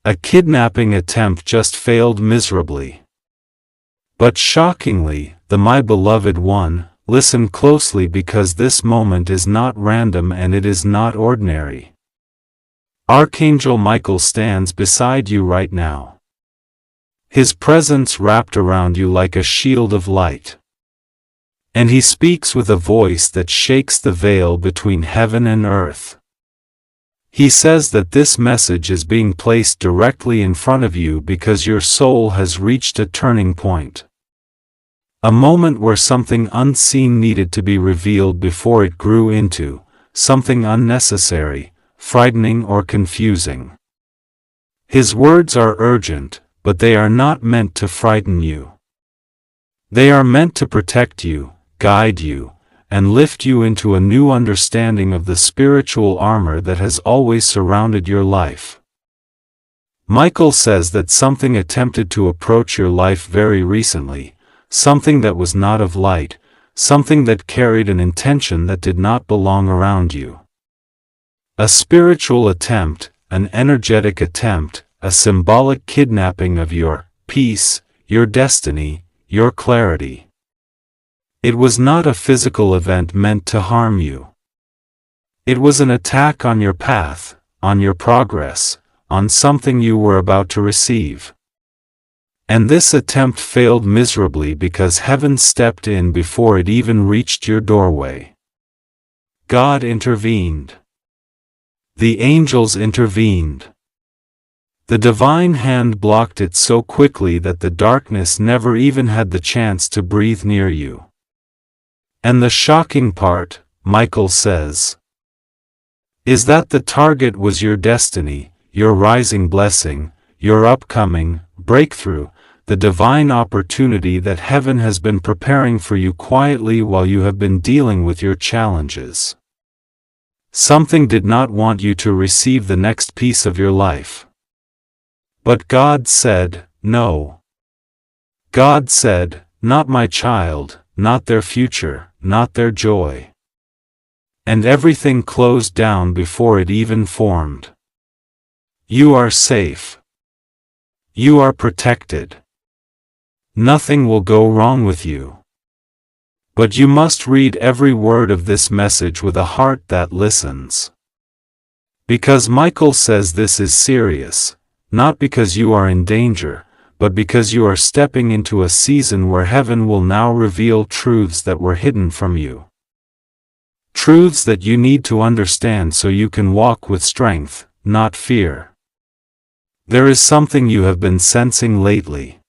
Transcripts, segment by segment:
A kidnapping attempt just failed miserably. But shockingly, my beloved one, listen closely because this moment is not random and it is not ordinary. Archangel Michael stands beside you right now. His presence wrapped around you like a shield of light. And he speaks with a voice that shakes the veil between heaven and earth. He says that this message is being placed directly in front of you because your soul has reached a turning point. A moment where something unseen needed to be revealed before it grew into something unnecessary, frightening or confusing. His words are urgent, but they are not meant to frighten you. They are meant to protect you, guide you, and lift you into a new understanding of the spiritual armor that has always surrounded your life. Michael says that something attempted to approach your life very recently, something that was not of light, something that carried an intention that did not belong around you. A spiritual attempt, an energetic attempt, a symbolic kidnapping of your peace, your destiny, your clarity. It was not a physical event meant to harm you. It was an attack on your path, on your progress, on something you were about to receive. And this attempt failed miserably because heaven stepped in before it even reached your doorway. God intervened. The angels intervened. The divine hand blocked it so quickly that the darkness never even had the chance to breathe near you. And the shocking part, Michael says, is that the target was your destiny, your rising blessing, your upcoming breakthrough, the divine opportunity that heaven has been preparing for you quietly while you have been dealing with your challenges. Something did not want you to receive the next piece of your life. But God said, no. God said, not my child, not their future, not their joy. And everything closed down before it even formed. You are safe. You are protected. Nothing will go wrong with you. But you must read every word of this message with a heart that listens. Because Michael says this is serious, not because you are in danger, but because you are stepping into a season where heaven will now reveal truths that were hidden from you. Truths that you need to understand so you can walk with strength, not fear. There is something you have been sensing lately.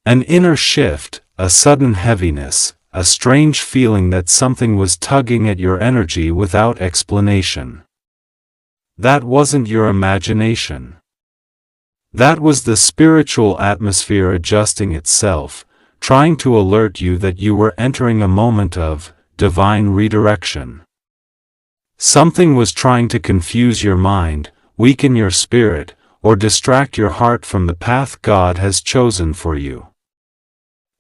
An inner shift, a sudden heaviness, a strange feeling that something was tugging at your energy without explanation. That wasn't your imagination. That was the spiritual atmosphere adjusting itself, trying to alert you that you were entering a moment of divine redirection. Something was trying to confuse your mind, weaken your spirit, or distract your heart from the path God has chosen for you.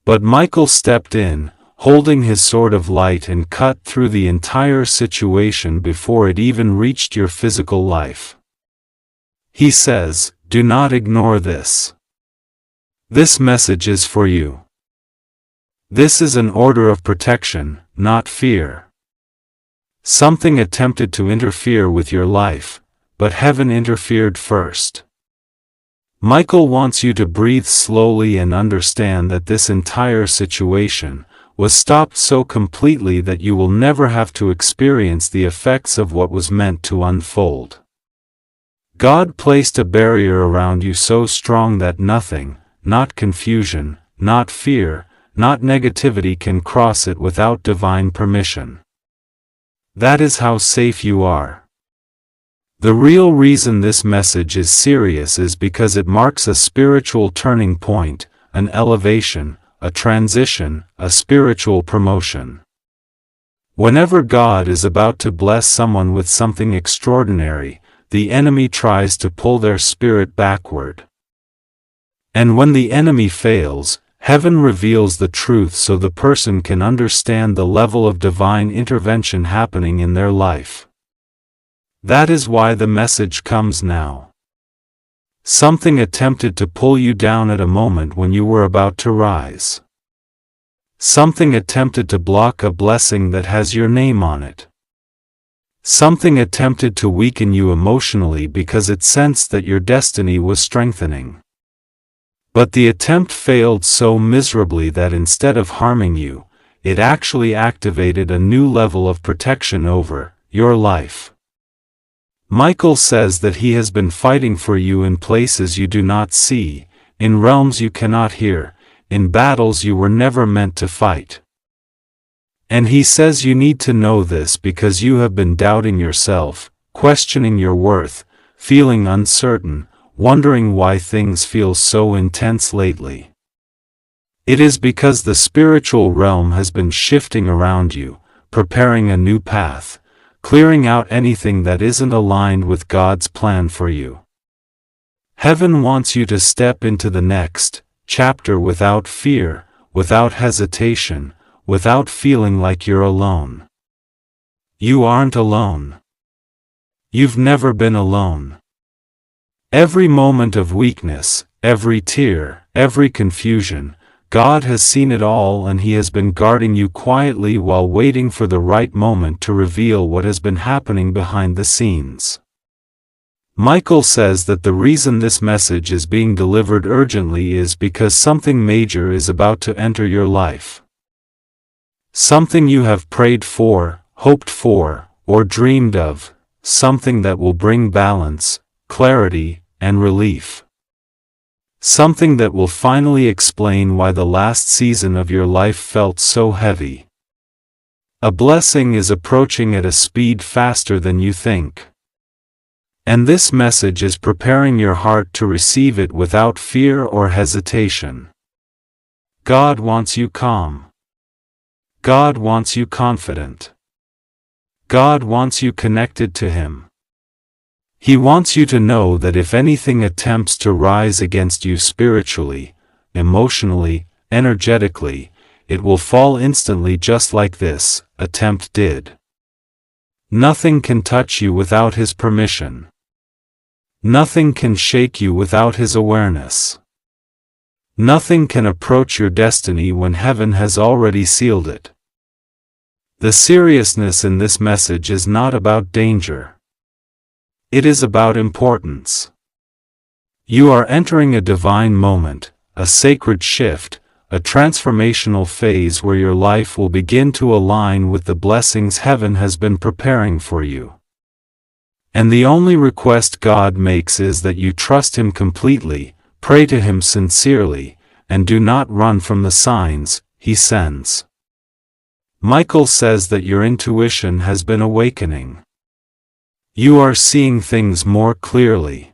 But Michael stepped in, holding his sword of light, and cut through the entire situation before it even reached your physical life. He says, do not ignore this. This message is for you. This is an order of protection, not fear. Something attempted to interfere with your life, but heaven interfered first. Michael wants you to breathe slowly and understand that this entire situation was stopped so completely that you will never have to experience the effects of what was meant to unfold. God placed a barrier around you so strong that nothing, not confusion, not fear, not negativity can cross it without divine permission. That is how safe you are. The real reason this message is serious is because it marks a spiritual turning point, an elevation, a transition, a spiritual promotion. Whenever God is about to bless someone with something extraordinary, the enemy tries to pull their spirit backward. And when the enemy fails, heaven reveals the truth so the person can understand the level of divine intervention happening in their life. That is why the message comes now. Something attempted to pull you down at a moment when you were about to rise. Something attempted to block a blessing that has your name on it. Something attempted to weaken you emotionally because it sensed that your destiny was strengthening. But the attempt failed so miserably that instead of harming you, it actually activated a new level of protection over your life. Michael says that he has been fighting for you in places you do not see, in realms you cannot hear, in battles you were never meant to fight. And he says you need to know this because you have been doubting yourself, questioning your worth, feeling uncertain, wondering why things feel so intense lately. It is because the spiritual realm has been shifting around you, preparing a new path, clearing out anything that isn't aligned with God's plan for you. Heaven wants you to step into the next chapter without fear, without hesitation, without feeling like you're alone. You aren't alone. You've never been alone. Every moment of weakness, every tear, every confusion, God has seen it all, and He has been guarding you quietly while waiting for the right moment to reveal what has been happening behind the scenes. Michael says that the reason this message is being delivered urgently is because something major is about to enter your life. Something you have prayed for, hoped for, or dreamed of, something that will bring balance, clarity, and relief. Something that will finally explain why the last season of your life felt so heavy. A blessing is approaching at a speed faster than you think. And this message is preparing your heart to receive it without fear or hesitation. God wants you calm. God wants you confident. God wants you connected to Him. He wants you to know that if anything attempts to rise against you spiritually, emotionally, energetically, it will fall instantly just like this attempt did. Nothing can touch you without His permission. Nothing can shake you without His awareness. Nothing can approach your destiny when heaven has already sealed it. The seriousness in this message is not about danger. It is about importance. You are entering a divine moment, a sacred shift, a transformational phase where your life will begin to align with the blessings heaven has been preparing for you. And the only request God makes is that you trust Him completely, pray to Him sincerely, and do not run from the signs He sends. Michael says that your intuition has been awakening. You are seeing things more clearly.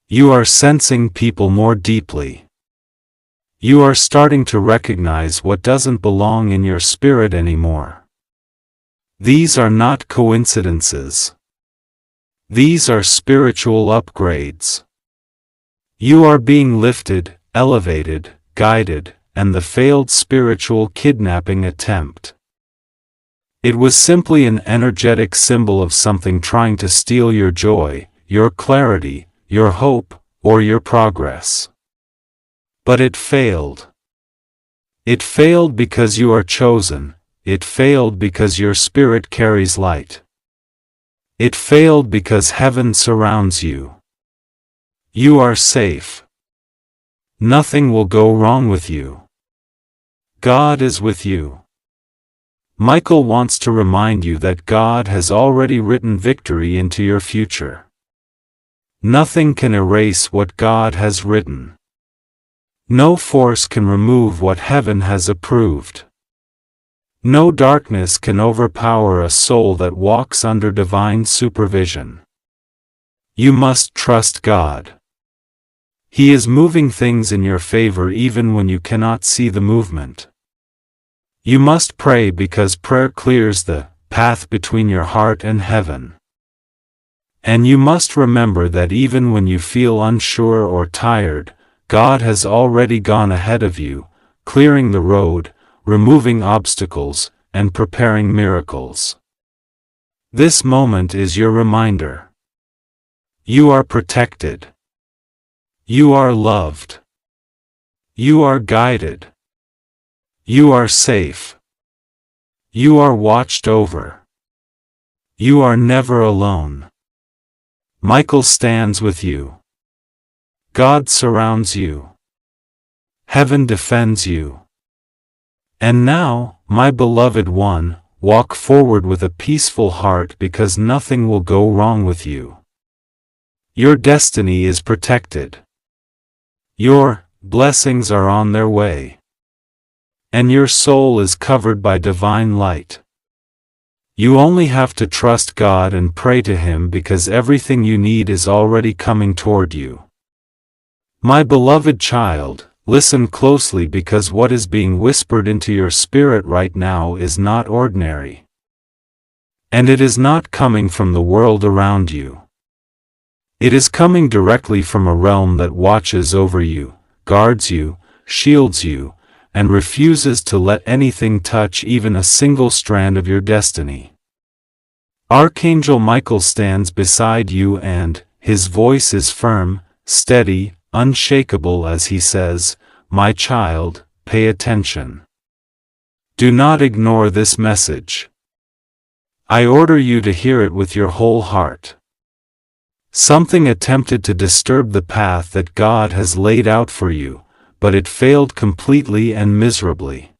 You are sensing people more deeply. You are starting to recognize what doesn't belong in your spirit anymore. These are not coincidences. These are spiritual upgrades. You are being lifted, elevated, guided, and the failed spiritual kidnapping attempt. It was simply an energetic symbol of something trying to steal your joy, your clarity, your hope, or your progress. But it failed. It failed because you are chosen. It failed because your spirit carries light. It failed because heaven surrounds you. You are safe. Nothing will go wrong with you. God is with you. Michael wants to remind you that God has already written victory into your future. Nothing can erase what God has written. No force can remove what heaven has approved. No darkness can overpower a soul that walks under divine supervision. You must trust God. He is moving things in your favor even when you cannot see the movement. You must pray because prayer clears the path between your heart and heaven. And you must remember that even when you feel unsure or tired, God has already gone ahead of you, clearing the road, removing obstacles, and preparing miracles. This moment is your reminder. You are protected. You are loved. You are guided. You are safe. You are watched over. You are never alone. Michael stands with you. God surrounds you. Heaven defends you. And now, my beloved one, walk forward with a peaceful heart because nothing will go wrong with you. Your destiny is protected. Your blessings are on their way. And your soul is covered by divine light. You only have to trust God and pray to Him because everything you need is already coming toward you. My beloved child, listen closely because what is being whispered into your spirit right now is not ordinary. And it is not coming from the world around you. It is coming directly from a realm that watches over you, guards you, shields you, and refuses to let anything touch even a single strand of your destiny. Archangel Michael stands beside you and his voice is firm, steady, unshakable as he says, "My child, pay attention. Do not ignore this message. I order you to hear it with your whole heart. Something attempted to disturb the path that God has laid out for you, but it failed completely and miserably.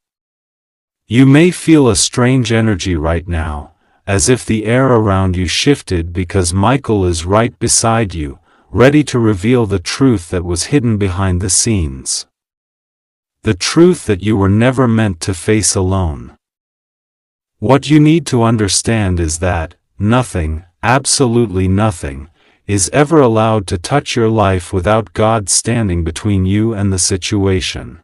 You may feel a strange energy right now, as if the air around you shifted because Michael is right beside you, ready to reveal the truth that was hidden behind the scenes. The truth that you were never meant to face alone. What you need to understand is that nothing, absolutely nothing, is ever allowed to touch your life without God standing between you and the situation.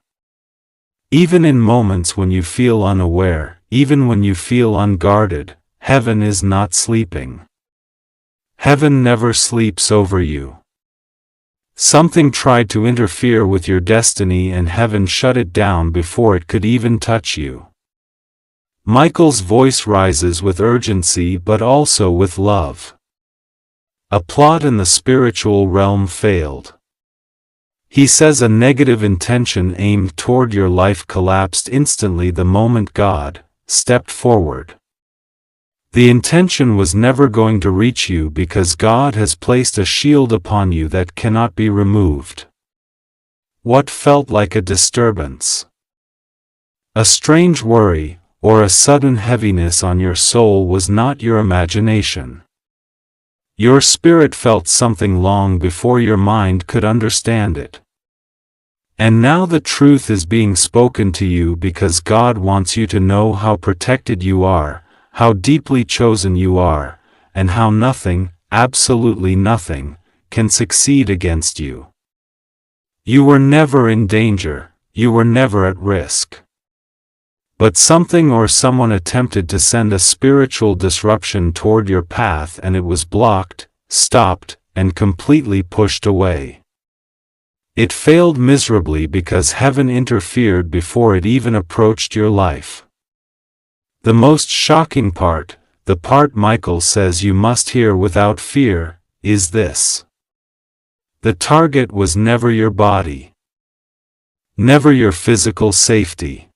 Even in moments when you feel unaware, even when you feel unguarded, heaven is not sleeping. Heaven never sleeps over you. Something tried to interfere with your destiny and heaven shut it down before it could even touch you. Michael's voice rises with urgency but also with love. A plot in the spiritual realm failed. He says a negative intention aimed toward your life collapsed instantly the moment God stepped forward. The intention was never going to reach you because God has placed a shield upon you that cannot be removed. What felt like a disturbance, a strange worry, or a sudden heaviness on your soul was not your imagination. Your spirit felt something long before your mind could understand it. And now the truth is being spoken to you because God wants you to know how protected you are, how deeply chosen you are, and how nothing, absolutely nothing, can succeed against you. You were never in danger, you were never at risk. But something or someone attempted to send a spiritual disruption toward your path and it was blocked, stopped, and completely pushed away. It failed miserably because heaven interfered before it even approached your life. The most shocking part, the part Michael says you must hear without fear, is this. The target was never your body. Never your physical safety.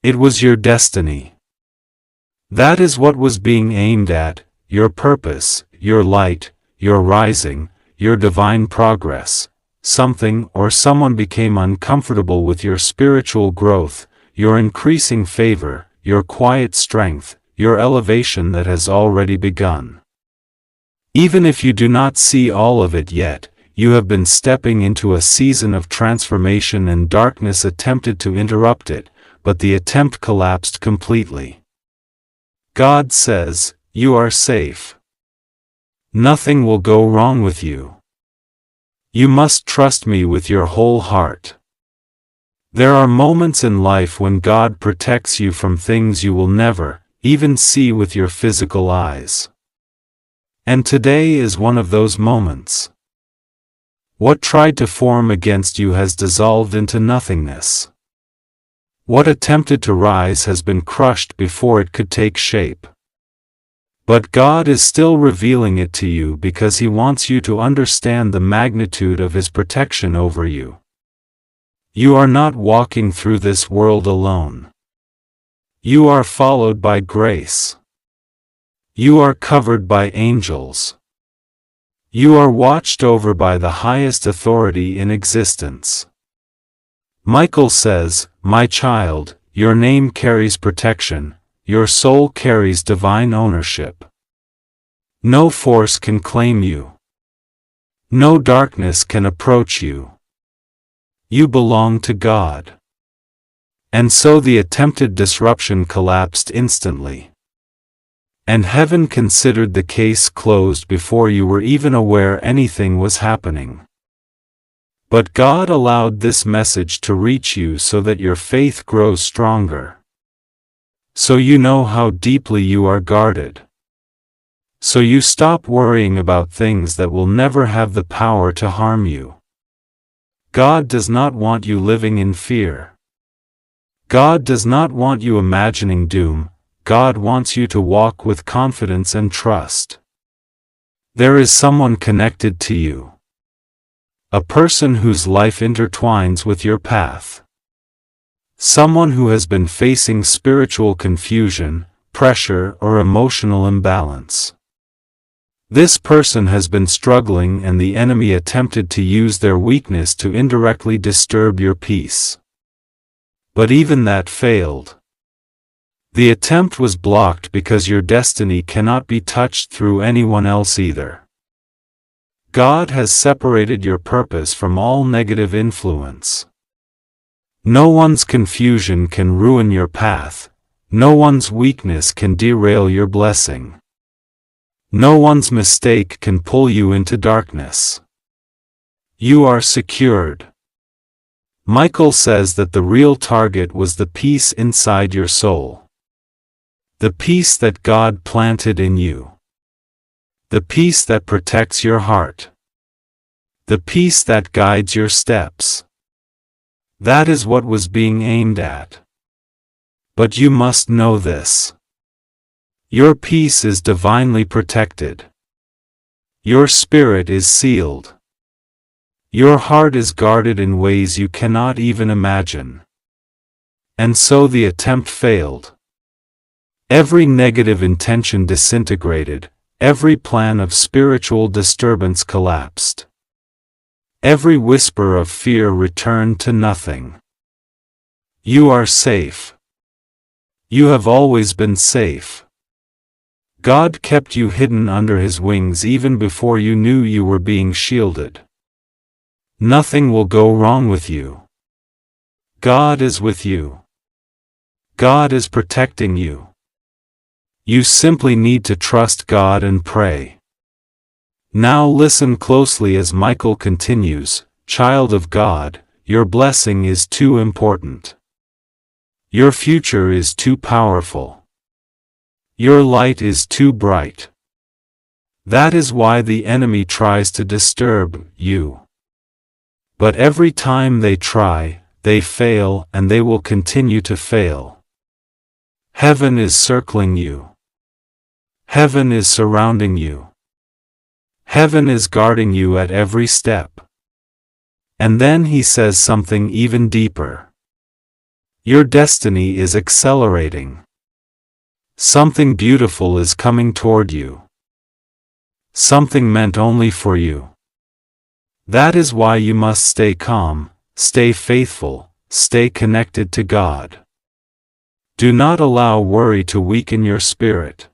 It was your destiny. That is what was being aimed at, your purpose, your light, your rising, your divine progress. Something or someone became uncomfortable with your spiritual growth, your increasing favor, your quiet strength, your elevation that has already begun. Even if you do not see all of it yet, you have been stepping into a season of transformation and darkness attempted to interrupt it, but the attempt collapsed completely. God says, you are safe. Nothing will go wrong with you. You must trust me with your whole heart. There are moments in life when God protects you from things you will never, even see with your physical eyes. And today is one of those moments. What tried to form against you has dissolved into nothingness. What attempted to rise has been crushed before it could take shape. But God is still revealing it to you because He wants you to understand the magnitude of His protection over you. You are not walking through this world alone. You are followed by grace. You are covered by angels. You are watched over by the highest authority in existence. Michael says, "My child, your name carries protection, your soul carries divine ownership. No force can claim you. No darkness can approach you. You belong to God." And so the attempted disruption collapsed instantly. And heaven considered the case closed before you were even aware anything was happening. But God allowed this message to reach you so that your faith grows stronger. So you know how deeply you are guarded. So you stop worrying about things that will never have the power to harm you. God does not want you living in fear. God does not want you imagining doom. God wants you to walk with confidence and trust. There is someone connected to you. A person whose life intertwines with your path. Someone who has been facing spiritual confusion, pressure, or emotional imbalance. This person has been struggling and the enemy attempted to use their weakness to indirectly disturb your peace. But even that failed. The attempt was blocked because your destiny cannot be touched through anyone else either. God has separated your purpose from all negative influence. No one's confusion can ruin your path. No one's weakness can derail your blessing. No one's mistake can pull you into darkness. You are secured. Michael says that the real target was the peace inside your soul. The peace that God planted in you. The peace that protects your heart. The peace that guides your steps. That is what was being aimed at. But you must know this. Your peace is divinely protected. Your spirit is sealed. Your heart is guarded in ways you cannot even imagine. And so the attempt failed. Every negative intention disintegrated, every plan of spiritual disturbance collapsed. Every whisper of fear returned to nothing. You are safe. You have always been safe. God kept you hidden under His wings even before you knew you were being shielded. Nothing will go wrong with you. God is with you. God is protecting you. You simply need to trust God and pray. Now listen closely as Michael continues, "Child of God, your blessing is too important. Your future is too powerful. Your light is too bright. That is why the enemy tries to disturb you. But every time they try, they fail and they will continue to fail. Heaven is circling you. Heaven is surrounding you. Heaven is guarding you at every step." And then he says something even deeper. Your destiny is accelerating. Something beautiful is coming toward you. Something meant only for you. That is why you must stay calm, stay faithful, stay connected to God. Do not allow worry to weaken your spirit.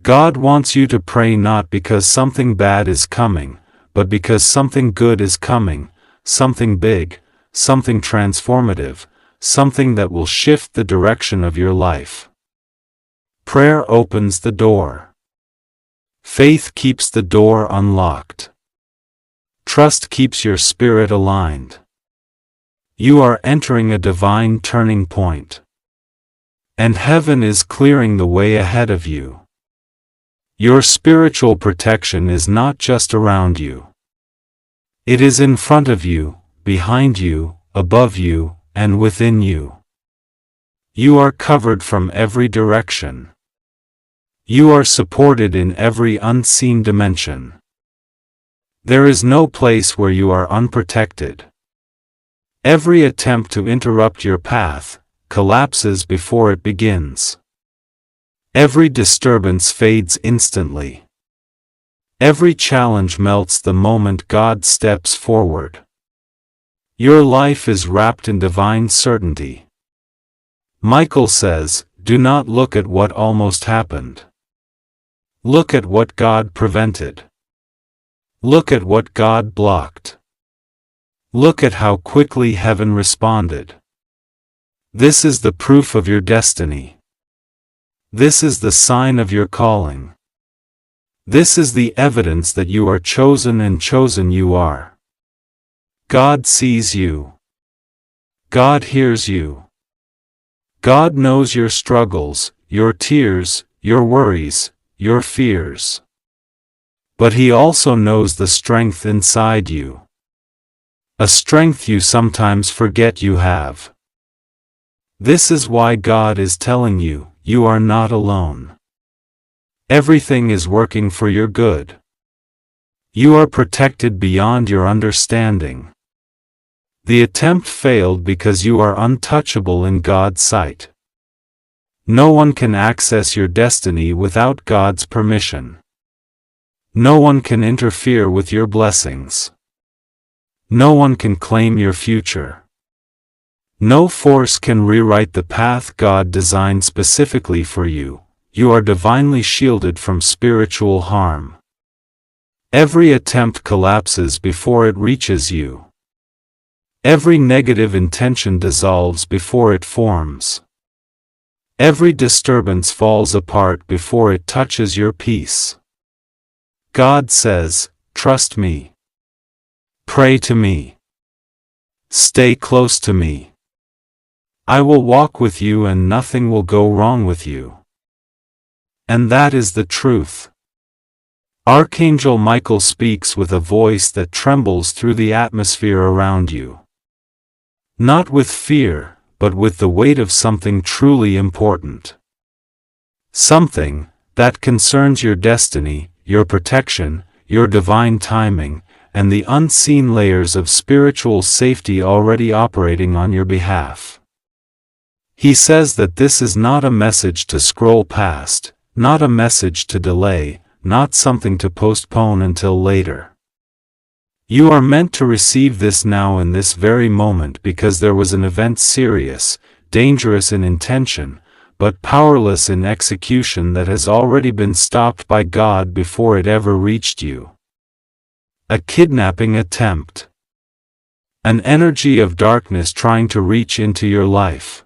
God wants you to pray not because something bad is coming, but because something good is coming, something big, something transformative, something that will shift the direction of your life. Prayer opens the door. Faith keeps the door unlocked. Trust keeps your spirit aligned. You are entering a divine turning point. And heaven is clearing the way ahead of you. Your spiritual protection is not just around you. It is in front of you, behind you, above you, and within you. You are covered from every direction. You are supported in every unseen dimension. There is no place where you are unprotected. Every attempt to interrupt your path collapses before it begins. Every disturbance fades instantly. Every challenge melts the moment God steps forward. Your life is wrapped in divine certainty. Michael says, do not look at what almost happened. Look at what God prevented. Look at what God blocked. Look at how quickly heaven responded. This is the proof of your destiny. This is the sign of your calling. This is the evidence that you are chosen and chosen you are. God sees you. God hears you. God knows your struggles, your tears, your worries, your fears. But He also knows the strength inside you. A strength you sometimes forget you have. This is why God is telling you, you are not alone. Everything is working for your good. You are protected beyond your understanding. The attempt failed because you are untouchable in God's sight. No one can access your destiny without God's permission. No one can interfere with your blessings. No one can claim your future. No force can rewrite the path God designed specifically for you. You are divinely shielded from spiritual harm. Every attempt collapses before it reaches you. Every negative intention dissolves before it forms. Every disturbance falls apart before it touches your peace. God says, trust me. Pray to me. Stay close to me. I will walk with you and nothing will go wrong with you. And that is the truth. Archangel Michael speaks with a voice that trembles through the atmosphere around you. Not with fear, but with the weight of something truly important. Something that concerns your destiny, your protection, your divine timing, and the unseen layers of spiritual safety already operating on your behalf. He says that this is not a message to scroll past, not a message to delay, not something to postpone until later. You are meant to receive this now in this very moment because there was an event serious, dangerous in intention, but powerless in execution that has already been stopped by God before it ever reached you. A kidnapping attempt. An energy of darkness trying to reach into your life.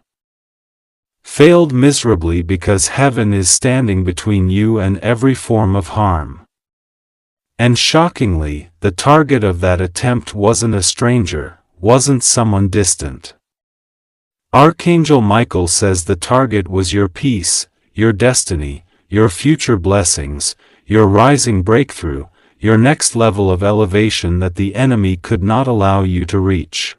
Failed miserably because heaven is standing between you and every form of harm. And shockingly, the target of that attempt wasn't a stranger, wasn't someone distant. Archangel Michael says the target was your peace, your destiny, your future blessings, your rising breakthrough, your next level of elevation that the enemy could not allow you to reach.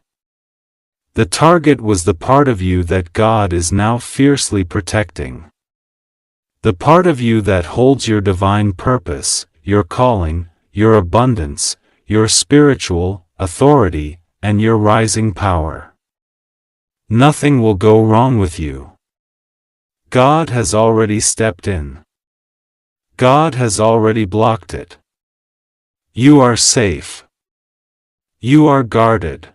The target was the part of you that God is now fiercely protecting. The part of you that holds your divine purpose, your calling, your abundance, your spiritual authority, and your rising power. Nothing will go wrong with you. God has already stepped in. God has already blocked it. You are safe. You are guarded.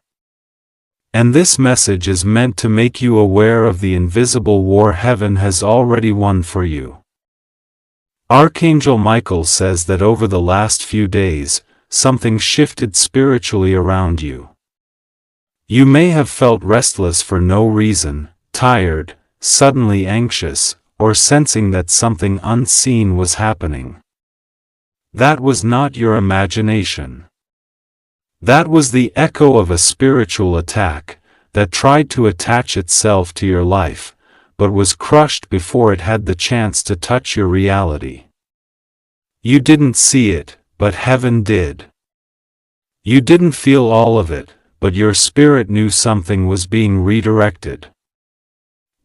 And this message is meant to make you aware of the invisible war heaven has already won for you. Archangel Michael says that over the last few days, something shifted spiritually around you. You may have felt restless for no reason, tired, suddenly anxious, or sensing that something unseen was happening. That was not your imagination. That was the echo of a spiritual attack that tried to attach itself to your life, but was crushed before it had the chance to touch your reality. You didn't see it, but heaven did. You didn't feel all of it, but your spirit knew something was being redirected.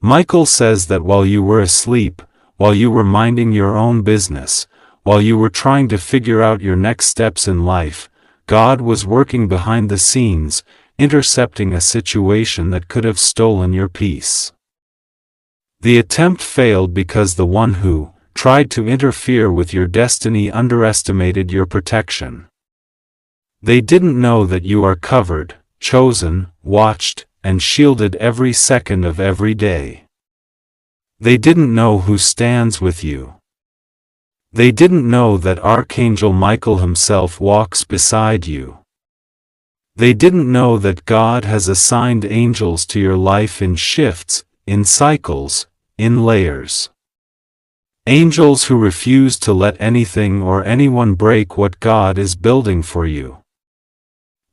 Michael says that while you were asleep, while you were minding your own business, while you were trying to figure out your next steps in life, God was working behind the scenes, intercepting a situation that could have stolen your peace. The attempt failed because the one who tried to interfere with your destiny underestimated your protection. They didn't know that you are covered, chosen, watched, and shielded every second of every day. They didn't know who stands with you. They didn't know that Archangel Michael himself walks beside you. They didn't know that God has assigned angels to your life in shifts, in cycles, in layers. Angels who refuse to let anything or anyone break what God is building for you.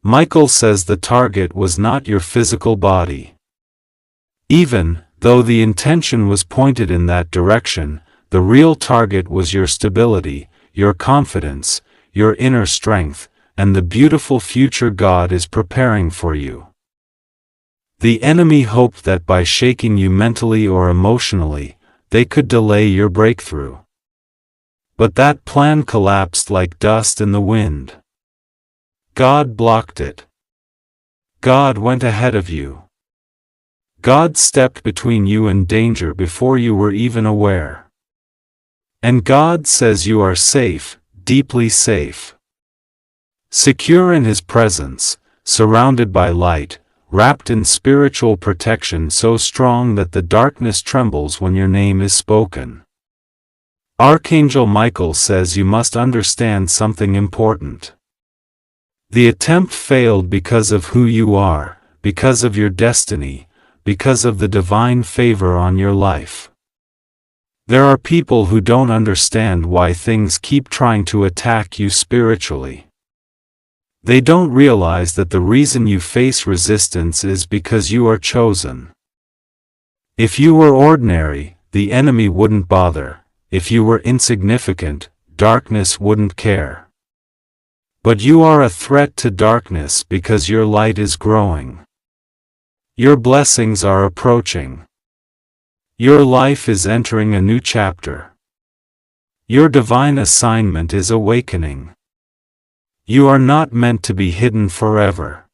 Michael says the target was not your physical body. Even though the intention was pointed in that direction, the real target was your stability, your confidence, your inner strength, and the beautiful future God is preparing for you. The enemy hoped that by shaking you mentally or emotionally, they could delay your breakthrough. But that plan collapsed like dust in the wind. God blocked it. God went ahead of you. God stepped between you and danger before you were even aware. And God says you are safe, deeply safe. Secure in His presence, surrounded by light, wrapped in spiritual protection so strong that the darkness trembles when your name is spoken. Archangel Michael says you must understand something important. The attempt failed because of who you are, because of your destiny, because of the divine favor on your life. There are people who don't understand why things keep trying to attack you spiritually. They don't realize that the reason you face resistance is because you are chosen. If you were ordinary, the enemy wouldn't bother. If you were insignificant, darkness wouldn't care. But you are a threat to darkness because your light is growing. Your blessings are approaching. Your life is entering a new chapter. Your divine assignment is awakening. You are not meant to be hidden forever.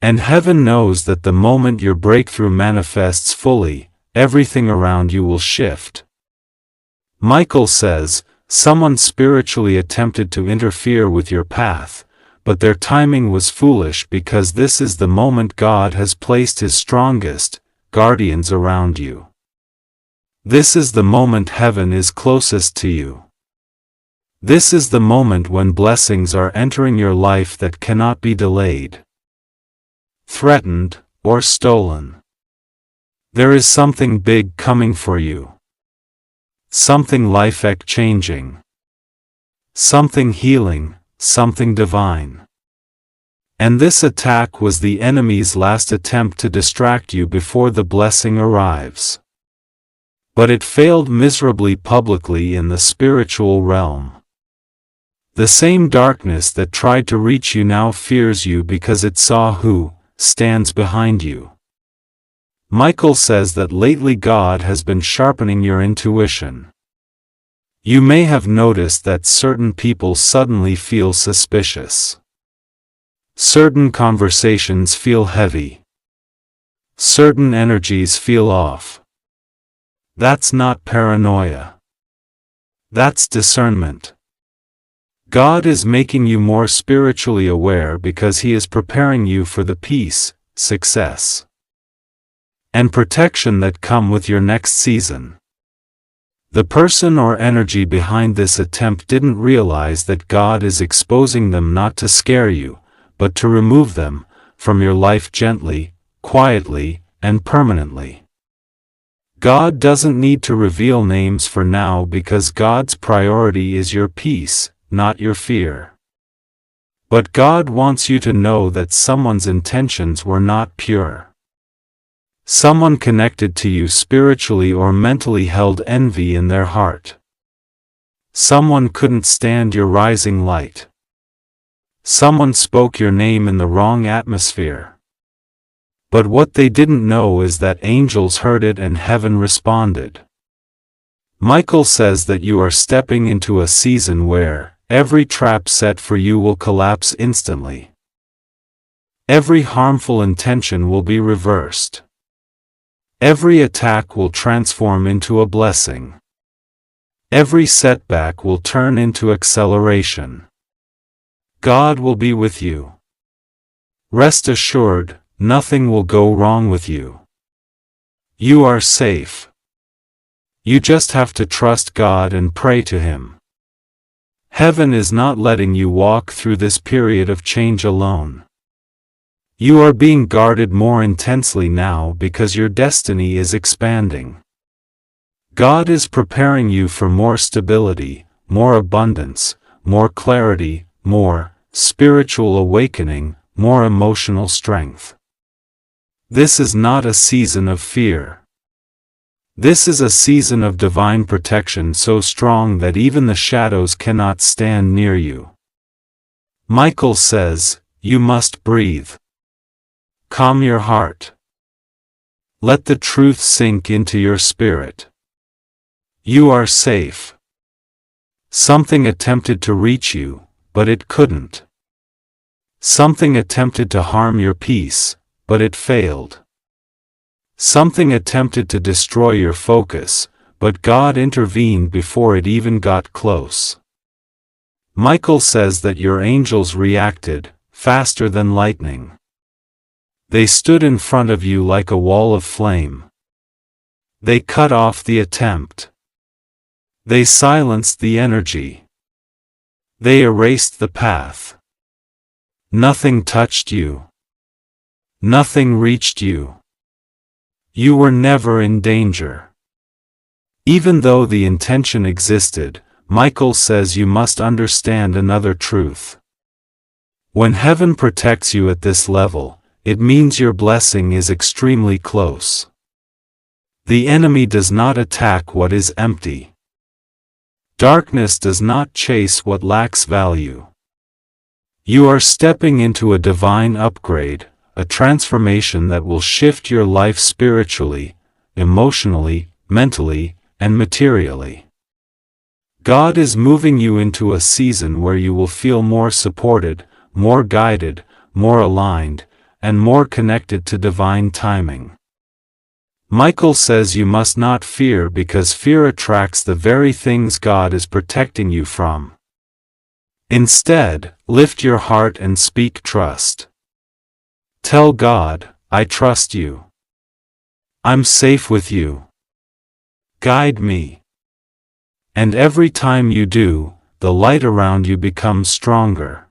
And heaven knows that the moment your breakthrough manifests fully, everything around you will shift. Michael says, someone spiritually attempted to interfere with your path, but their timing was foolish because this is the moment God has placed His strongest guardians around you. This is the moment heaven is closest to you. This is the moment when blessings are entering your life that cannot be delayed, threatened, or stolen. There is something big coming for you. Something life-changing. Something healing, something divine. And this attack was the enemy's last attempt to distract you before the blessing arrives. But it failed miserably publicly in the spiritual realm. The same darkness that tried to reach you now fears you because it saw who stands behind you. Michael says that lately God has been sharpening your intuition. You may have noticed that certain people suddenly feel suspicious. Certain conversations feel heavy. Certain energies feel off. That's not paranoia. That's discernment. God is making you more spiritually aware because He is preparing you for the peace, success, and protection that come with your next season. The person or energy behind this attempt didn't realize that God is exposing them not to scare you, but to remove them from your life gently, quietly, and permanently. God doesn't need to reveal names for now because God's priority is your peace, not your fear. But God wants you to know that someone's intentions were not pure. Someone connected to you spiritually or mentally held envy in their heart. Someone couldn't stand your rising light. Someone spoke your name in the wrong atmosphere. But what they didn't know is that angels heard it and heaven responded. Michael says that you are stepping into a season where every trap set for you will collapse instantly. Every harmful intention will be reversed. Every attack will transform into a blessing. Every setback will turn into acceleration. God will be with you. Rest assured, nothing will go wrong with you. You are safe. You just have to trust God and pray to Him. Heaven is not letting you walk through this period of change alone. You are being guarded more intensely now because your destiny is expanding. God is preparing you for more stability, more abundance, more clarity, more spiritual awakening, more emotional strength. This is not a season of fear. This is a season of divine protection so strong that even the shadows cannot stand near you. Michael says, you must breathe. Calm your heart. Let the truth sink into your spirit. You are safe. Something attempted to reach you, but it couldn't. Something attempted to harm your peace, but it failed. Something attempted to destroy your focus, but God intervened before it even got close. Michael says that your angels reacted, faster than lightning. They stood in front of you like a wall of flame. They cut off the attempt. They silenced the energy. They erased the path. Nothing touched you. Nothing reached you. You were never in danger. Even though the intention existed, Michael says you must understand another truth. When heaven protects you at this level, it means your blessing is extremely close. The enemy does not attack what is empty. Darkness does not chase what lacks value. You are stepping into a divine upgrade, a transformation that will shift your life spiritually, emotionally, mentally, and materially. God is moving you into a season where you will feel more supported, more guided, more aligned, and more connected to divine timing. Michael says you must not fear because fear attracts the very things God is protecting you from. Instead, lift your heart and speak trust. Tell God, I trust you. I'm safe with you. Guide me. And every time you do, the light around you becomes stronger.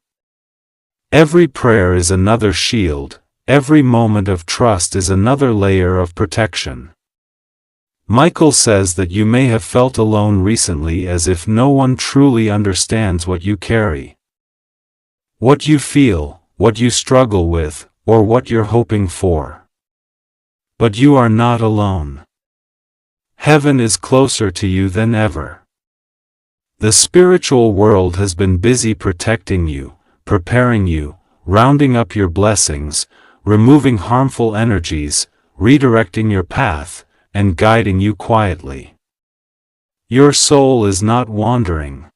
Every prayer is another shield, every moment of trust is another layer of protection. Michael says that you may have felt alone recently as if no one truly understands what you carry. What you feel, what you struggle with, or what you're hoping for. But you are not alone. Heaven is closer to you than ever. The spiritual world has been busy protecting you, preparing you, rounding up your blessings, removing harmful energies, redirecting your path, and guiding you quietly. Your soul is not wandering.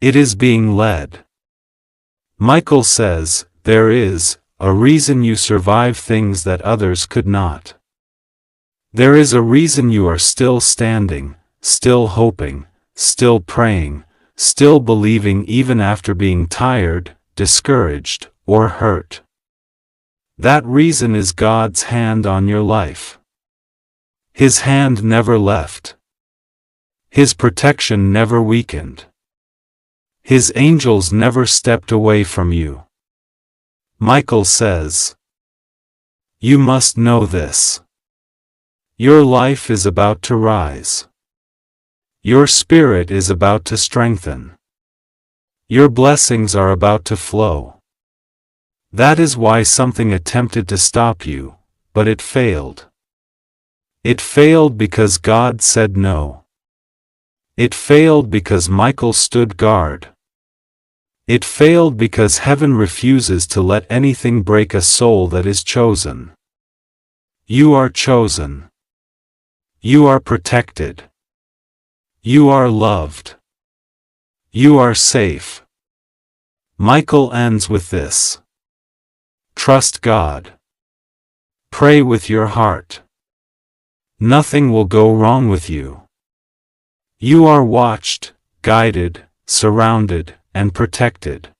It is being led. Michael says, there is a reason you survive things that others could not. There is a reason you are still standing, still hoping, still praying, still believing even after being tired, discouraged, or hurt. That reason is God's hand on your life. His hand never left. His protection never weakened. His angels never stepped away from you. Michael says, you must know this. Your life is about to rise. Your spirit is about to strengthen. Your blessings are about to flow. That is why something attempted to stop you, but it failed. It failed because God said no. It failed because Michael stood guard. It failed because heaven refuses to let anything break a soul that is chosen. You are chosen. You are protected. You are loved. You are safe. Michael ends with this. Trust God. Pray with your heart. Nothing will go wrong with you. You are watched, guided, surrounded, and protected.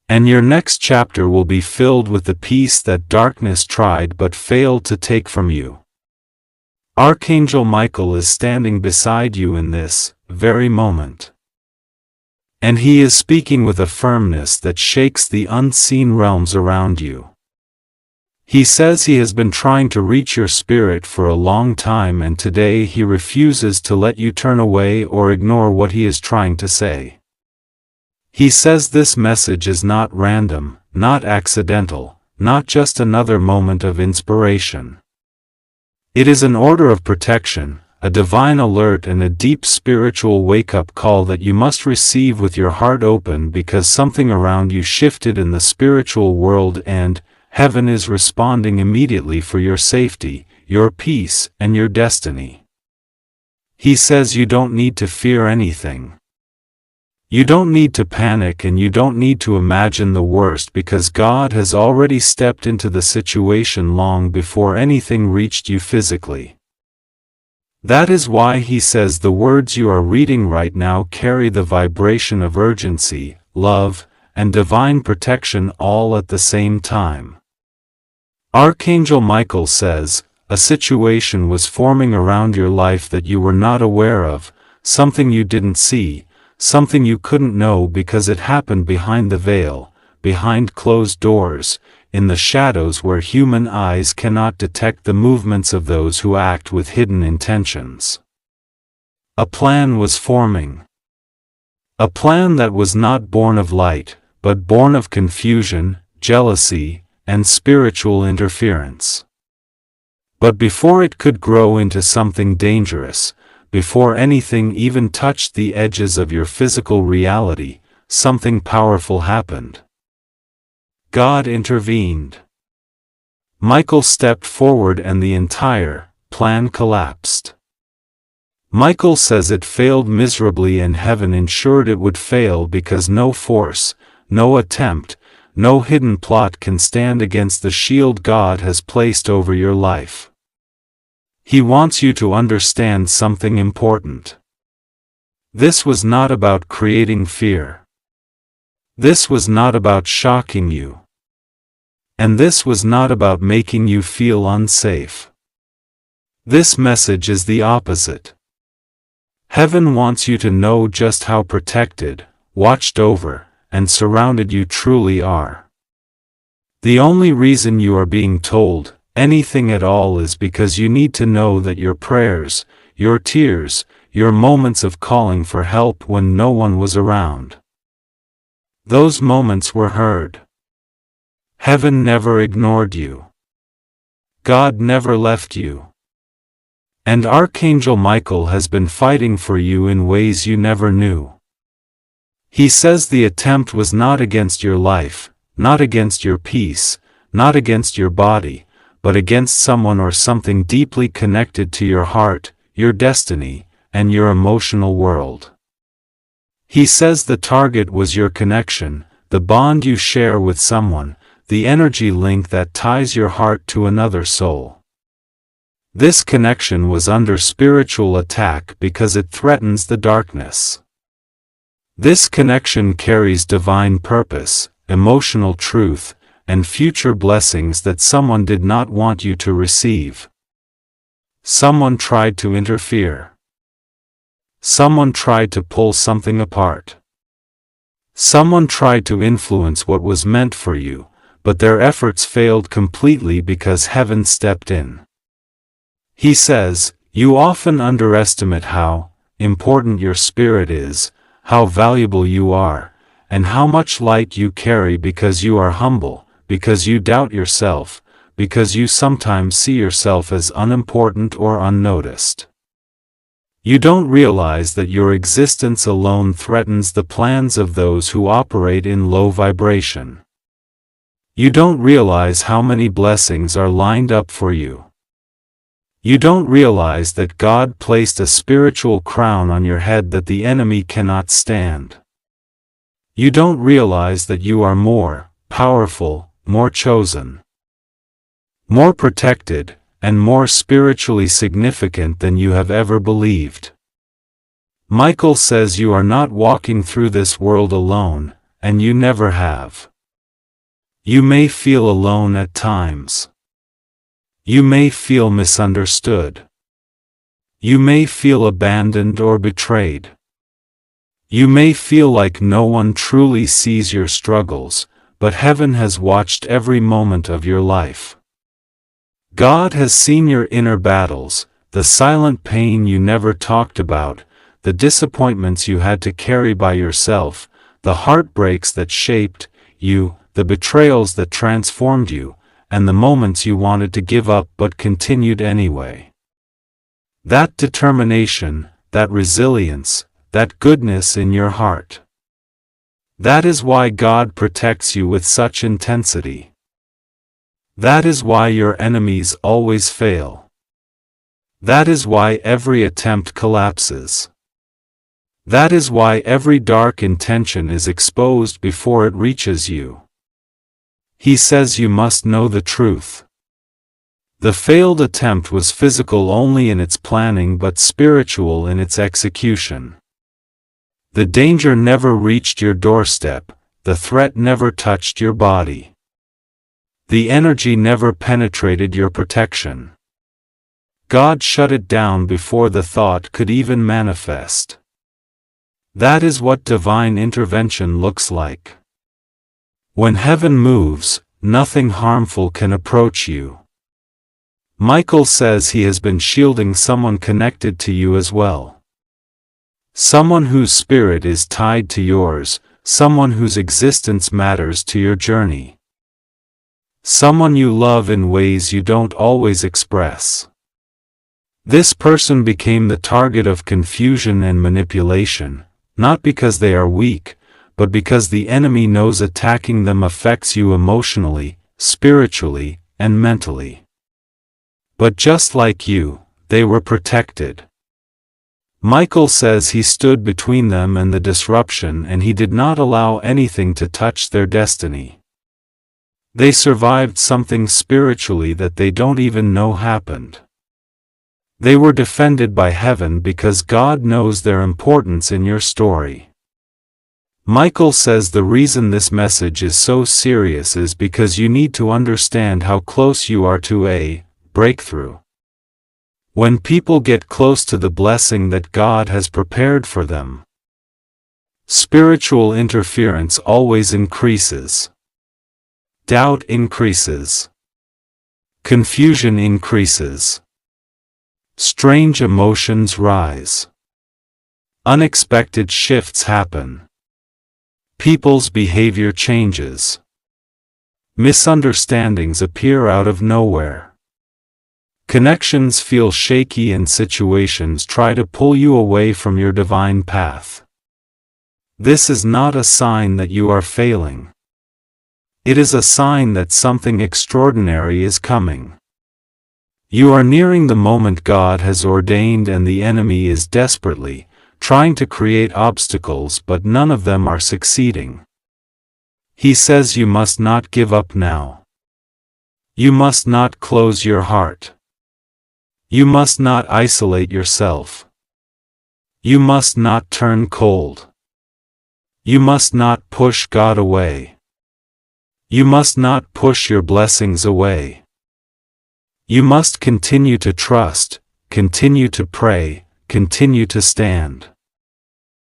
And your next chapter will be filled with the peace that darkness tried but failed to take from you. Archangel Michael is standing beside you in this very moment. And he is speaking with a firmness that shakes the unseen realms around you. He says he has been trying to reach your spirit for a long time, and today he refuses to let you turn away or ignore what he is trying to say. He says this message is not random, not accidental, not just another moment of inspiration. It is an order of protection, a divine alert, and a deep spiritual wake-up call that you must receive with your heart open, because something around you shifted in the spiritual world and heaven is responding immediately for your safety, your peace, and your destiny. He says you don't need to fear anything. You don't need to panic, and you don't need to imagine the worst, because God has already stepped into the situation long before anything reached you physically. That is why he says the words you are reading right now carry the vibration of urgency, love, and divine protection all at the same time. Archangel Michael says, a situation was forming around your life that you were not aware of, something you didn't see, something you couldn't know because it happened behind the veil, behind closed doors, in the shadows where human eyes cannot detect the movements of those who act with hidden intentions. A plan was forming. A plan that was not born of light, but born of confusion, jealousy, and spiritual interference. But before it could grow into something dangerous, before anything even touched the edges of your physical reality, something powerful happened. God intervened. Michael stepped forward and the entire plan collapsed. Michael says it failed miserably, and heaven ensured it would fail, because no force, no attempt, no hidden plot can stand against the shield God has placed over your life. He wants you to understand something important. This was not about creating fear. This was not about shocking you. And this was not about making you feel unsafe. This message is the opposite. Heaven wants you to know just how protected, watched over, and surrounded you truly are. The only reason you are being told anything at all is because you need to know that your prayers, your tears, your moments of calling for help when no one was around, those moments were heard. Heaven never ignored you. God never left you. And Archangel Michael has been fighting for you in ways you never knew. He says the attempt was not against your life, not against your peace, not against your body, but against someone or something deeply connected to your heart, your destiny, and your emotional world. He says the target was your connection, the bond you share with someone, the energy link that ties your heart to another soul. This connection was under spiritual attack because it threatens the darkness. This connection carries divine purpose, emotional truth, and future blessings that someone did not want you to receive. Someone tried to interfere. Someone tried to pull something apart. Someone tried to influence what was meant for you, but their efforts failed completely because heaven stepped in. He says, you often underestimate how important your spirit is, how valuable you are, and how much light you carry because you are humble, because you doubt yourself, because you sometimes see yourself as unimportant or unnoticed. You don't realize that your existence alone threatens the plans of those who operate in low vibration. You don't realize how many blessings are lined up for you. You don't realize that God placed a spiritual crown on your head that the enemy cannot stand. You don't realize that you are more powerful, more chosen, more protected, and more spiritually significant than you have ever believed. Michael says you are not walking through this world alone, and you never have. You may feel alone at times. You may feel misunderstood. You may feel abandoned or betrayed. You may feel like no one truly sees your struggles, but heaven has watched every moment of your life. God has seen your inner battles, the silent pain you never talked about, the disappointments you had to carry by yourself, the heartbreaks that shaped you, the betrayals that transformed you, and the moments you wanted to give up but continued anyway. That determination, that resilience, that goodness in your heart. That is why God protects you with such intensity. That is why your enemies always fail. That is why every attempt collapses. That is why every dark intention is exposed before it reaches you. He says you must know the truth. The failed attempt was physical only in its planning but spiritual in its execution. The danger never reached your doorstep, the threat never touched your body. The energy never penetrated your protection. God shut it down before the thought could even manifest. That is what divine intervention looks like. When heaven moves, nothing harmful can approach you. Michael says he has been shielding someone connected to you as well. Someone whose spirit is tied to yours, someone whose existence matters to your journey. Someone you love in ways you don't always express. This person became the target of confusion and manipulation, not because they are weak, but because the enemy knows attacking them affects you emotionally, spiritually, and mentally. But just like you, they were protected. Michael says he stood between them and the disruption and he did not allow anything to touch their destiny. They survived something spiritually that they don't even know happened. They were defended by heaven because God knows their importance in your story. Michael says the reason this message is so serious is because you need to understand how close you are to a breakthrough. When people get close to the blessing that God has prepared for them, spiritual interference always increases. Doubt increases. Confusion increases. Strange emotions rise. Unexpected shifts happen. People's behavior changes. Misunderstandings appear out of nowhere. Connections feel shaky and situations try to pull you away from your divine path. This is not a sign that you are failing. It is a sign that something extraordinary is coming. You are nearing the moment God has ordained and the enemy is desperately trying to create obstacles, but none of them are succeeding. He says you must not give up now. You must not close your heart. You must not isolate yourself. You must not turn cold. You must not push God away. You must not push your blessings away. You must continue to trust, continue to pray, continue to stand.